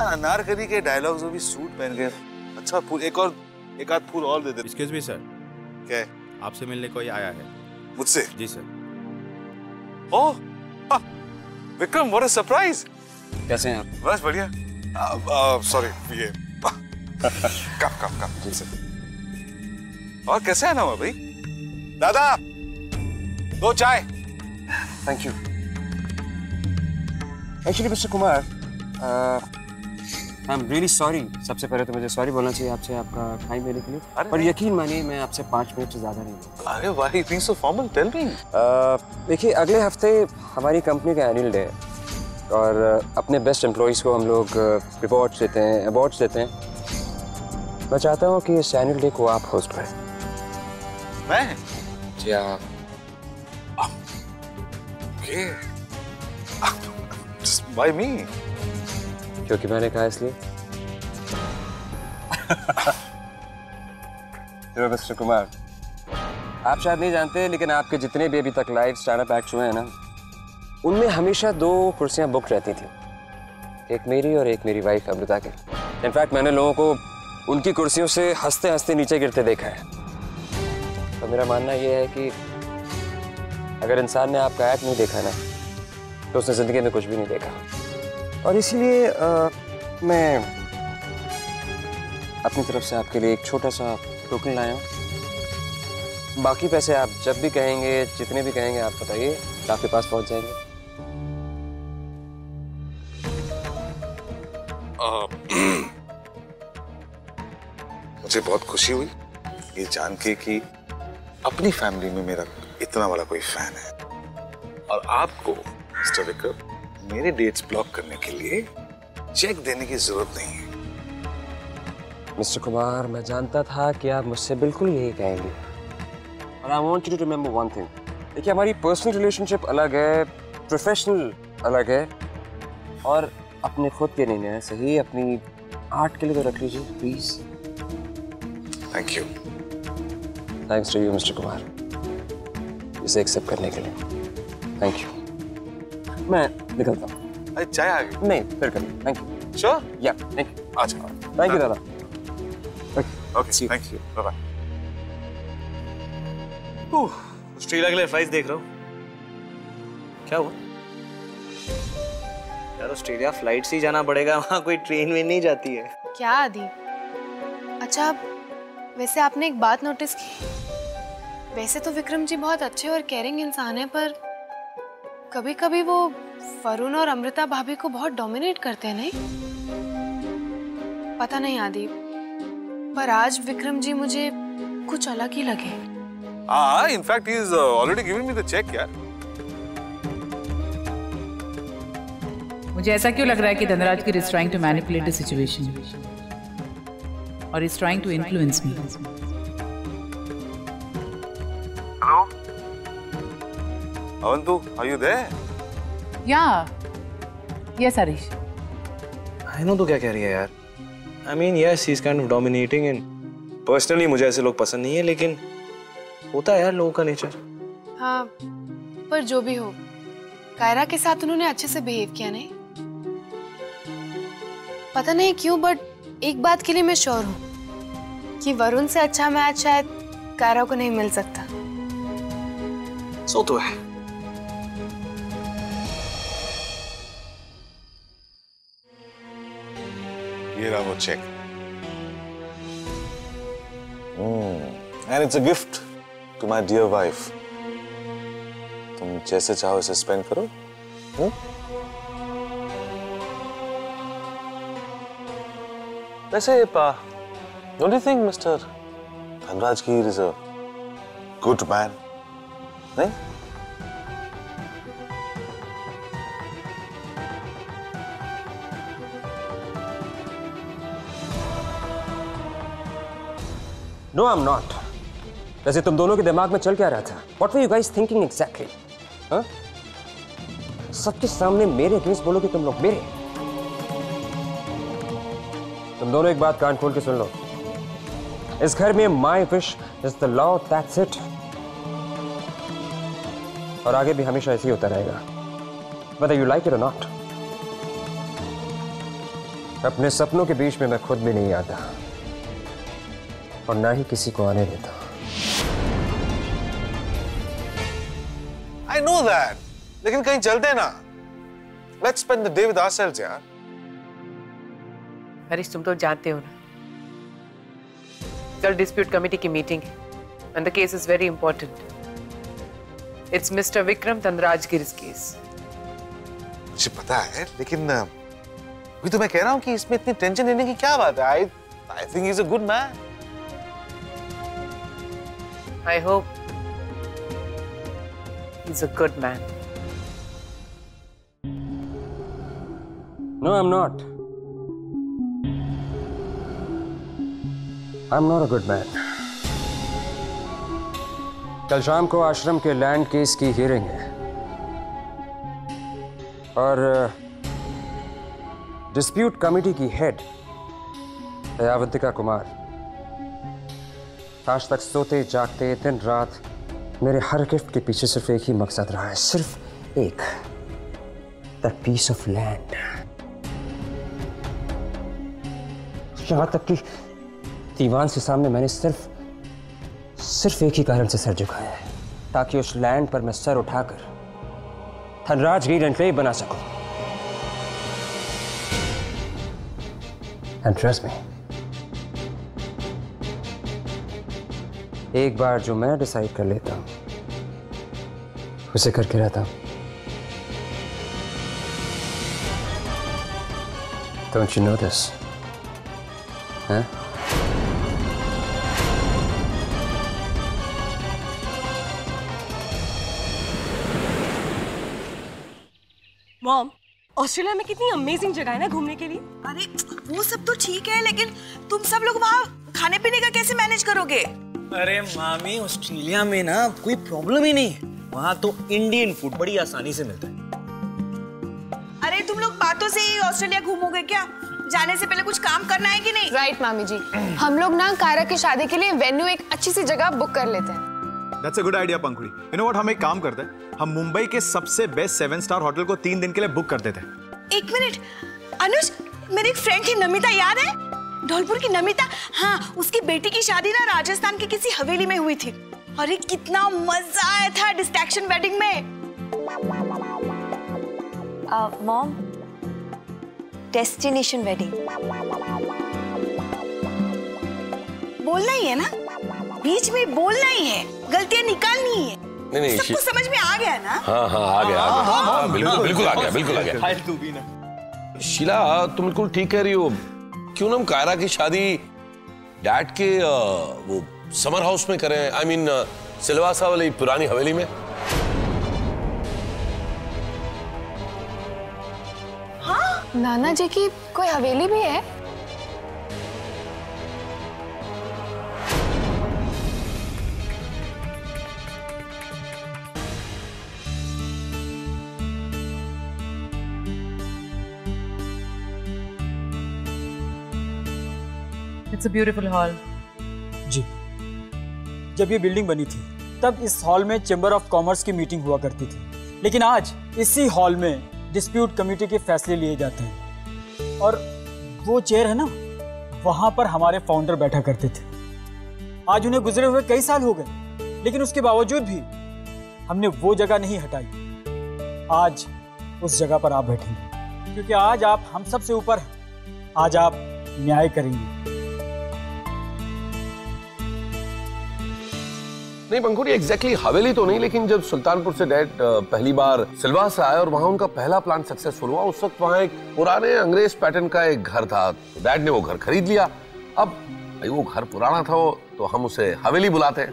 अनारकली के डायलॉग्स में भी सूट पहन के अच्छा फूल एक आध फूल और दे दे। Excuse me sir. क्या है? आपसे मिलने कोई आया है। मुझसे? जी sir. Oh Vikram, what a surprise. कैसे हैं आप? बस बढ़िया। सॉरी ये कप जी सर। और कैसे आना हुआ भाई? दादा 2 चाय। Thank you. Actually mister Kumar, I am really sorry. सबसे पहले तो मुझे सॉरी बोलना चाहिए आपसे आपका टाइम देने के लिए, पर यकीन मानिए मैं आपसे 5 मिनट से ज्यादा नहीं दूंगा। अरे why you being so formal, tell me. देखिए अगले हफ्ते हमारी कंपनी का एनुअल डे है और अपने बेस्ट एम्प्लॉइज़ को हम लोग रिवॉर्ड्स देते हैं, अवार्ड्स देते हैं। मैं चाहता हूँ कि इस एनुअल डे को आप होस्ट करें। मैं? जी आप। ओके। Just why me? क्योंकि मैंने कहा इसलिए। तो मिस्टर कुमार, आप शायद नहीं जानते लेकिन आपके जितने भी अभी तक लाइव स्टैंड-अप एक्ट्स हुए हैं ना, उनमें हमेशा 2 कुर्सियां बुक रहती थी, एक मेरी और एक मेरी वाइफ अमृता की। इनफैक्ट मैंने लोगों को उनकी कुर्सियों से हंसते हंसते नीचे गिरते देखा है। तो मेरा मानना यह है कि अगर इंसान ने आपका एक्ट नहीं देखा ना, तो उसने जिंदगी में कुछ भी नहीं देखा। और इसलिए मैं अपनी तरफ से आपके लिए एक छोटा सा टोकन लाया हूँ। बाकी पैसे आप जब भी कहेंगे, जितने भी कहेंगे आप बताइए, आपके पास पहुंच जाएंगे। मुझे बहुत खुशी हुई ये जान के कि अपनी फैमिली में मेरा इतना बड़ा कोई फैन है। और आपको मिस्टर विक्रम मेरे डेट्स ब्लॉक करने के लिए चेक देने की जरूरत नहीं है। मिस्टर कुमार, मैं जानता था कि आप मुझसे बिल्कुल यही कहेंगे। और I want you to remember one thing. देखिए हमारी पर्सनल रिलेशनशिप अलग है, प्रोफेशनल अलग है, और अपने खुद के नहीं है सही, अपनी आर्ट के लिए तो रख लीजिए please. Thank you. Thanks to you mister Kumar, इसे एक्सेप्ट करने के लिए। Thank you. मैं निकलता हूँ। अरे चाय आ गई? नहीं, फिर कभी। Thank you. Sure? Yeah thank you. अच्छा थैंक यू दादा। Okay thank you, bye bye. Australia के लिए फ्लाइट्स देख रहा हूँ। क्या हुआ यार? ऑस्ट्रेलिया फ्लाइट से ही जाना पड़ेगा, वहाँ कोई ट्रेन में नहीं जाती है। क्या आदि? अच्छा वैसे आपने एक बात नोटिस की? वैसे तो विक्रम जी बहुत अच्छे और केयरिंग इंसान है, पर कभी कभी वो वरुण और अमृता भाभी को बहुत डोमिनेट करते हैं, नहीं? पता नहीं आदि, पर आज विक्रम जी मुझे कुछ अलग ही लगे। हाँ, in fact he is already given me the cheque यार। मुझे ऐसा क्यों लग रहा है कि धनराज की is trying to manipulate the situation और is trying to influence me. Hello Avantu, are you there? Yeah yes Harish. I know तो क्या कह रही है यार। I mean yes he is kind of dominating and personally मुझे ऐसे लोग पसंद नहीं है, लेकिन होता है यार लोगों का नेचर। हाँ, पर जो भी हो, कायरा के साथ उन्होंने अच्छे से बिहेव किया, नहीं? पता नहीं क्यों, बट एक बात के लिए मैं श्योर हूँ कि वरुण से अच्छा मैच शायद कायरा को नहीं मिल सकता। सो तो है। ये रहा वो check. And it's a gift to my dear wife. तुम जैसे चाहो इसे स्पेंड करो। वैसे don't you think Mr. Dhanraj Gir is a good man? नहीं? No, I'm not. वैसे तुम दोनों के दिमाग में चल क्या रहा था? What were you guys thinking exactly? हाँ? सबके सामने मेरे अगेंस्ट बोलोगे तुम लोग मेरे? तुम दोनों एक बात कान खोल के सुन लो। इस घर में my wish is the law, that's it. और आगे भी हमेशा ऐसे ही होता रहेगा, whether you like it or not. अपने सपनों के बीच में मैं खुद भी नहीं आता और ना ही किसी को आने देता। I know that. लेकिन कहीं चलते ना। Let's spend the day with ourselves, यार। हरीश, तुम तो जानते हो ना, कल डिस्प्यूट कमेटी की मीटिंग है and the case is very important. It's Mr. Vikram Tandrajgir's case. मुझे पता है, लेकिन अभी तो मैं कह रहा हूँ कि इसमें इतनी टेंशन लेने की क्या बात है? I think he's a good man. I hope he's a good man. No, I'm not. I'm not a good man. कल शाम को आश्रम के लैंड केस की हियरिंग है और डिस्प्यूट कमेटी की हेड दयावंतिका कुमार आज तक सोते जागते दिन रात मेरे हर गिफ्ट के पीछे सिर्फ एक ही मकसद रहा है, सिर्फ एक, दैट पीस ऑफ लैंड। यहां तक कि दीवान के सामने मैंने सिर्फ एक ही कारण से सर झुकाया है, ताकि उस लैंड पर मैं सर उठाकर धनराजगिर एन्क्लेव बना सकूं। And trust me, एक बार जो मैं डिसाइड कर लेता हूं उसे करके रहता हूं। Don't you know this? Huh? Mom, Australia में कितनी अमेजिंग जगह है ना घूमने के लिए। अरे वो सब तो ठीक है, लेकिन तुम सब लोग वहाँ खाने पीने का कैसे मैनेज करोगे? अरे मामी, ऑस्ट्रेलिया में ना कोई प्रॉब्लम ही नहीं है, वहाँ तो इंडियन फूड बड़ी आसानी से मिलता है। अरे तुम लोग बातों से ही ऑस्ट्रेलिया घूमोगे क्या? जाने से पहले कुछ काम करना है कि नहीं? राइट मामी जी, हम लोग ना कायरा की शादी के लिए वेन्यू एक अच्छी सी जगह बुक कर लेते हैं। That's a good idea, Pankhuri. You know what? हम एक काम करते हैं, हम मुंबई के सबसे बेस्ट 7 स्टार होटल को 3 दिन के लिए बुक कर देते हैं। एक मिनट, अनुज, मेरी एक फ्रेंड थी नमिता, याद है? धौलपुर की नमिता। हाँ, उसकी बेटी की शादी ना राजस्थान की किसी हवेली में हुई थी। अरे कितना मजा आया था डिस्ट्रैक्शन वेडिंग में। मॉम, डेस्टिनेशन वेडिंग बोलना ही है ना, बीच में बोलना ही है, गलतियां निकालनी है। नहीं, सबको समझ में आ गया ना? हाँ, आ गया, बिल्कुल आ गया। तू भी ना। शीला, तुम बिल्कुल ठीक कह रही हो। क्यों ना हम कायरा की शादी डैड के वो समर हाउस में करें, I mean सिलवासा वाली पुरानी हवेली में। हाँ? नाना जी की कोई हवेली भी है? It's a beautiful hall. जी, जब ये बिल्डिंग बनी थी तब इस हॉल में चैम्बर ऑफ कॉमर्स की मीटिंग हुआ करती थी, लेकिन आज इसी हॉल में डिस्प्यूट कमेटी के फैसले लिए जाते हैं और वो चेयर है ना, वहां पर हमारे फाउंडर बैठा करते थे। आज उन्हें गुजरे हुए कई साल हो गए, लेकिन उसके बावजूद भी हमने वो जगह नहीं हटाई। आज उस जगह पर आप बैठेंगे क्योंकि आज आप हम सब से ऊपर हैं। आज आप न्याय करेंगे। नहीं पंखुड़ी, एग्जैक्टली हवेली तो नहीं, लेकिन जब सुल्तानपुर से डैड पहली बार सिलवासा से आए और वहां उनका पहला प्लान सक्सेसफुल हुआ, उस वक्त वहां एक पुराने अंग्रेज पैटर्न का एक घर था, तो डैड ने वो घर खरीद लिया। अब भाई वो घर पुराना था तो हम उसे हवेली बुलाते हैं।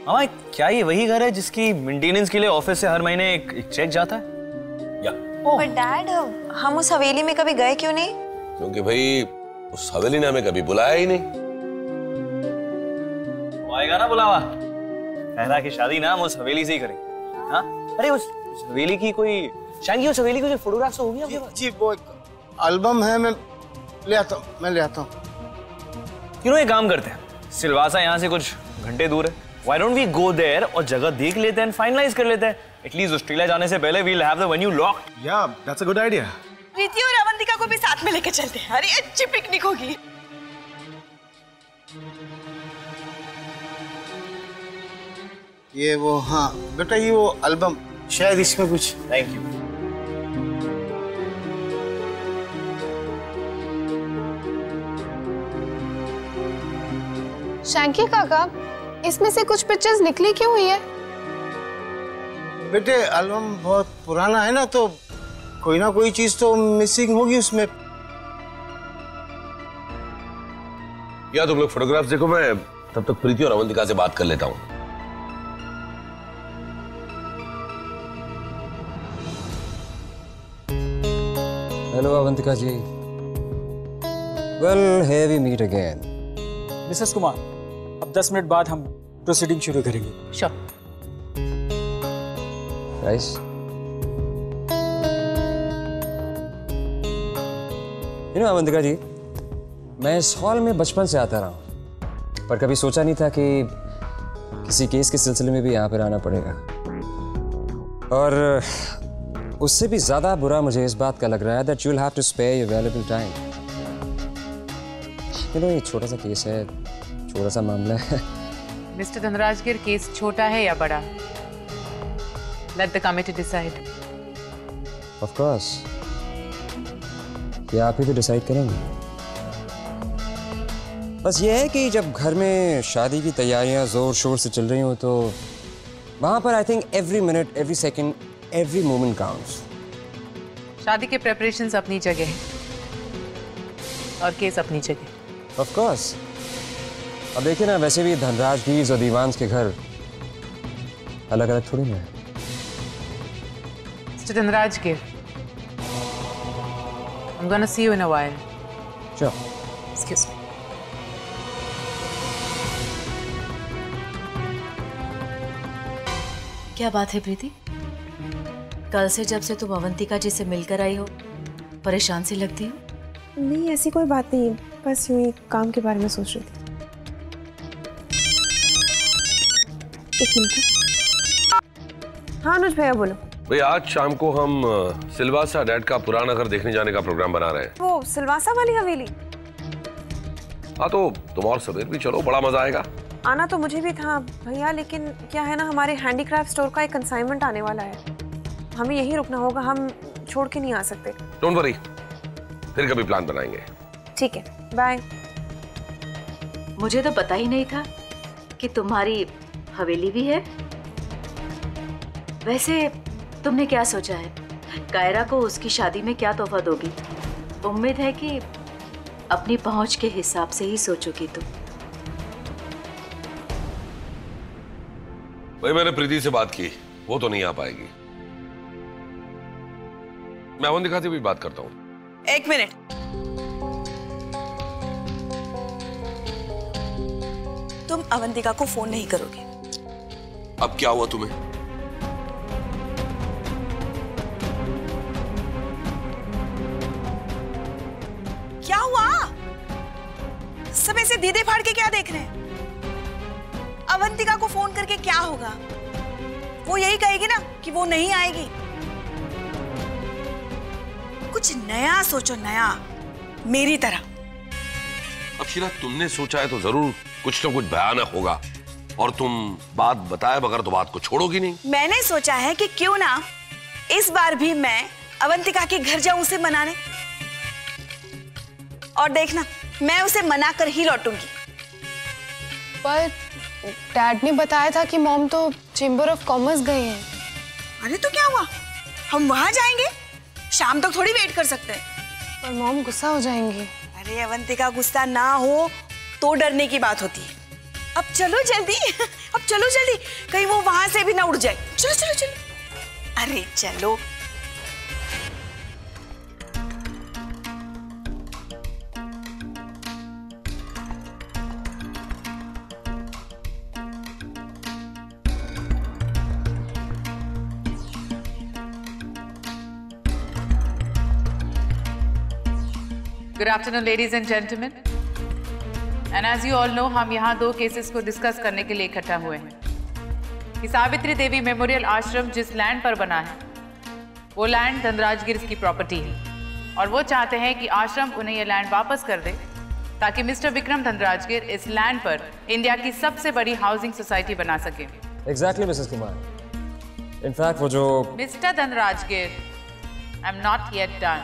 मामा, क्या ये वही घर है जिसकी मेंटेनेंस के लिए ऑफिस से हर महीने एक चेक जाता है? या पर डैड, हम उस हवेली में कभी गए क्यों नहीं? क्योंकि भाई उस हवेली ने हमें कभी बुलाया ही नहीं। आएगा ना बुलावा, कायरा की शादी ना हम उस हवेली से ही करेंगे। हाँ, अरे उस हवेली की कोई शायद उस हवेली की जो फोटोग्राफ्स होगी आपके पास? जी वो एल्बम है, मैं ले आता हूँ। क्यों एक काम करते हैं, सिलवासा यहाँ से कुछ घंटे दूर है, why don't we go there और जगह देख लेते हैं, फाइनलाइज कर लेते हैं। एटलीस्ट ऑस्ट्रेलिया जाने से पहले we'll have the venue locked. Yeah that's a good idea. Preeti और अवंतिका अवंतिका को भी साथ में लेके चलते हैं। अरे अच्छी पिकनिक होगी। ये वो, हाँ बेटा ये वो एल्बम शायद इसमें कुछ। Thank you. शैंकी काका, इसमें से कुछ पिक्चर्स निकली क्यों हुई है? बेटे एल्बम बहुत पुराना है ना, तो कोई ना कोई चीज तो मिसिंग होगी उसमें। या तुम लोग फोटोग्राफ्स देखो, मैं तब तक प्रीति और अवंतिका से बात कर लेता हूँ। Hello Avantika ji. Well, here we meet again. Mrs Kumar, अब 10 मिनट बाद हम प्रोसीडिंग शुरू करेंगे। श्योर। Guys. अवंतिका जी, मैं इस हॉल में बचपन से आता रहा हूँ, पर कभी सोचा नहीं था कि किसी केस के सिलसिले में भी यहाँ पर आना पड़ेगा। और उससे भी ज्यादा बुरा मुझे इस बात का लग रहा है that you'll have to spare your valuable time. ये छोटा सा केस है, छोटा सा मामला है। मिस्टर धनराजगिर, केस छोटा है या बड़ा? Let the committee decide. Of course. ये आप ही तो डिसाइड करेंगे। बस ये है कि जब घर में शादी की तैयारियां जोर शोर से चल रही हो तो वहां पर I think every minute, every second, every moment counts. शादी के प्रेपरेशंस अपनी जगह है और केस अपनी जगह। Of course. अब देखिए ना, वैसे भी धनराजगीर और दीवान्स के घर अलग अलग थोड़ी ना है। Mr. Dhanrajgir, I'm gonna see you in a while. Sure. Excuse me. क्या बात है प्रीति? कल से जब से तुम अवंतिका जी से मिलकर आई हो, परेशान सी लगती हो। नहीं, ऐसी कोई बात नहीं, बस यूं ही काम के बारे में सोच रही थी। एक मिनट। हाँ अनुज भैया बोलो। भाई आज शाम को हम सिलवासा डैड का पुराना घर देखने जाने का प्रोग्राम बना रहे हैं। वो सिलवासा वाली हवेली? हाँ तो तुम और सबेर भी चलो, बड़ा मजा आएगा। आना तो मुझे भी था भैया, लेकिन क्या है ना, हमारे हैंडीक्राफ्ट स्टोर का एक कंसाइनमेंट आने वाला है, हमें यहीं रुकना होगा, हम छोड़ के नहीं आ सकते। डोंट वरी, फिर कभी प्लान बनाएंगे। ठीक है, बाय। मुझे तो पता ही नहीं था कि तुम्हारी हवेली भी है। वैसे तुमने क्या सोचा है? कायरा को उसकी शादी में क्या तोहफा दोगी? उम्मीद है कि अपनी पहुंच के हिसाब से ही सोचोगी तुम। भाई मैंने प्रीति से बात की, वो तो नहीं आ पाएगी। मैं अवंतिका से भी बात करता हूँ। एक मिनट। तुम अवंतिका को फोन नहीं करोगे? अब क्या हुआ तुम्हें? क्या हुआ? सब ऐसे दीदे फाड़ के क्या देख रहे हैं? अवंतिका को फोन करके क्या होगा? वो यही कहेगी ना कि वो नहीं आएगी। कुछ नया सोचो, नया, मेरी तरह। अब शीला, तुमने सोचा है तो जरूर कुछ ना कुछ भयानक होगा, और तुम बात बताए बगैर तो बात को छोड़ोगी नहीं। मैंने सोचा है कि क्यों ना इस बार भी मैं अवंतिका के घर जाऊं उसे मनाने, और देखना मैं उसे मना कर ही लौटूंगी। पर डैड ने बताया था कि मॉम तो चेंबर ऑफ कॉमर्स गए हैं। अरे तो क्या हुआ, हम वहां जाएंगे, शाम तक थोड़ी वेट कर सकते हैं। पर मॉम गुस्सा हो जाएंगी। अरे अवंतिका गुस्सा ना हो तो डरने की बात होती है। अब चलो जल्दी, अब चलो जल्दी, कहीं वो वहां से भी ना उड़ जाए। चलो चलो चलो, अरे चलो। Good afternoon, ladies and gentlemen. And as you all know, हम यहाँ दो केसेस को डिस्कस करने के लिए इकट्ठा हुए हैं कि सावित्री देवी मेमोरियल आश्रम जिस लैंड पर बना है, वो लैंड धनराजगिर की प्रॉपर्टी है, और वो चाहते हैं कि आश्रम उन्हें ये लैंड वापस कर दे ताकि मिस्टर विक्रम धनराजगीर इस लैंड पर इंडिया की सबसे बड़ी हाउसिंग सोसाइटी बना सके। Exactly Mrs Kumar. इनफैक्ट वो जो mister Dhanrajgir, I am not yet done.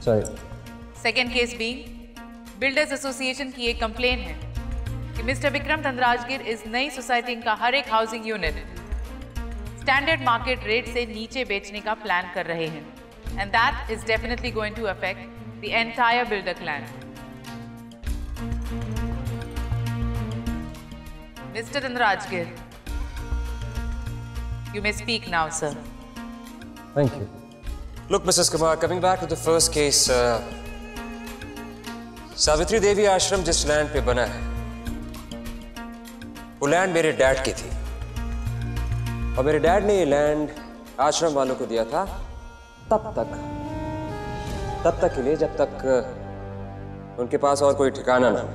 Sorry. Second case B builders association की एक कंप्लेन है कि मिस्टर विक्रम धनराजगीर इस नई सोसाइटी का हर एक housing unit standard market rate से नीचे बेचने का प्लान कर रहे हैं, and that is definitely going to affect the entire builder clan. Mister Dhanrajgir, you may speak now, sir. Thank you. Look, Mrs. Kumar, coming back to the first case, Savitri Devi ashram जिस land पे बना है वो लैंड मेरे dad की थी, और मेरे डैड ने ये लैंड आश्रम वालों को दिया था तब तक के लिए जब तक उनके पास और कोई ठिकाना ना हो।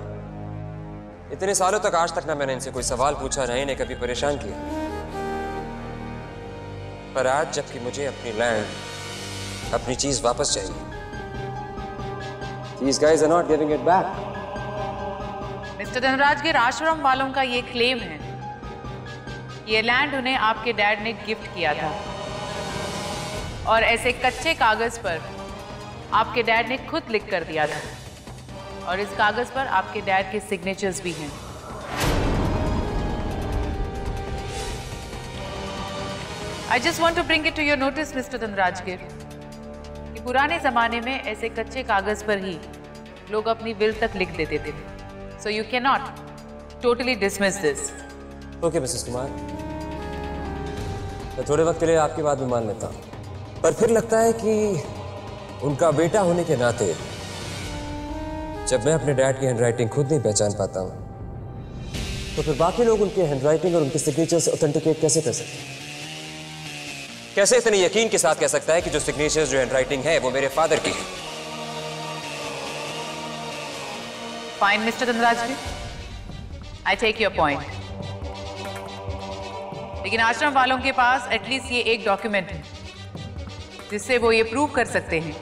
इतने सालों तक आज तक ना मैंने इनसे कोई सवाल पूछा, ना इन्हें कभी परेशान किया। पर आज जबकि मुझे अपनी लैंड, अपनी चीज वापस चाहिए, these guys are not giving it back. Mister Dhanrajgir, आश्रम वालों का ये क्लेम है ये लैंड उन्हें आपके डैड ने गिफ्ट किया था, और ऐसे कच्चे कागज पर आपके डैड ने खुद लिख कर दिया था, और इस कागज पर आपके डैड के सिग्नेचर्स भी हैं। I just want to bring it to your notice, mister Dhanrajgir, कि पुराने जमाने में ऐसे कच्चे कागज पर ही लोग अपनी विल तक लिख देते थे। So you cannot totally dismiss this. Okay, Mrs Kumar, मैं थोड़े वक्त के लिए आपकी बात भी मान लेता हूँ, पर फिर लगता है कि उनका बेटा होने के नाते जब मैं अपने डैड की हैंडराइटिंग खुद नहीं पहचान पाता हूँ, तो फिर बाकी लोग उनके हैंडराइटिंग और उनके सिग्नेचर से ऑथेंटिकेट कैसे कर सकते हैं? कैसे इतने यकीन के साथ कह सकता है कि जो सिग्नेचर्स, जो हैंडराइटिंग है वो मेरे फादर की है? Fine, mister Dhanrajgir, I take your point. लेकिन आश्रम वालों के पास एटलीस्ट ये एक डॉक्यूमेंट है जिससे वो ये प्रूव कर सकते हैं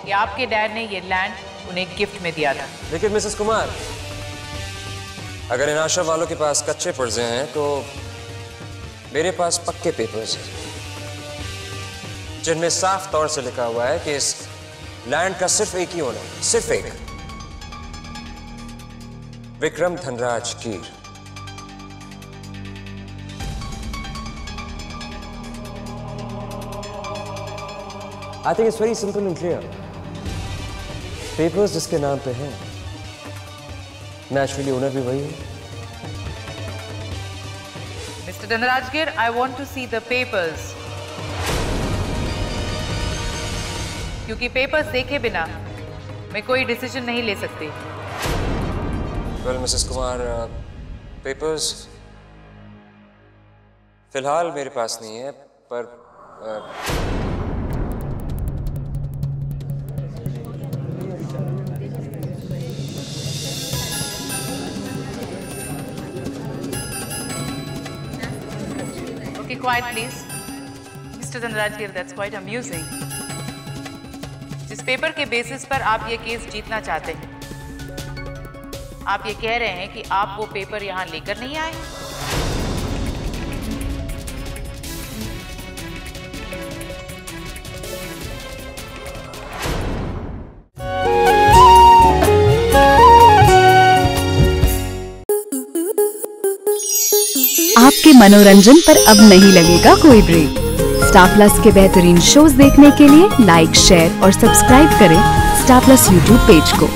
कि आपके डैड ने ये लैंड उन्हें गिफ्ट में दिया था। लेकिन मिसेस कुमार, अगर इन आश्रम वालों के पास कच्चे पुर्जे हैं तो मेरे पास पक्के पेपर्स हैं जिनमें साफ तौर से लिखा हुआ है कि इस लैंड का सिर्फ एक ही ओनर है, सिर्फ एक, Vikram Dhanrajgir. I think it's very simple and clear. Papers जिसके नाम पे हैं, नेचुरली ओनर भी वही है। Mister Dhanrajgir, I want to see the papers. क्योंकि पेपर्स देखे बिना मैं कोई डिसीजन नहीं ले सकती। वेल मिसेस कुमार, पेपर्स फिलहाल मेरे पास नहीं है, पर Okay, quiet please. Mr. Dhanrajgir, that's quite amusing. जिस पेपर के बेसिस पर आप ये केस जीतना चाहते हैं, आप ये कह रहे हैं कि आप वो पेपर यहाँ लेकर नहीं आए? आपके मनोरंजन पर अब नहीं लगेगा कोई ब्रेक। स्टार प्लस के बेहतरीन शोज देखने के लिए लाइक, शेयर और सब्सक्राइब करें स्टार प्लस यूट्यूब पेज को।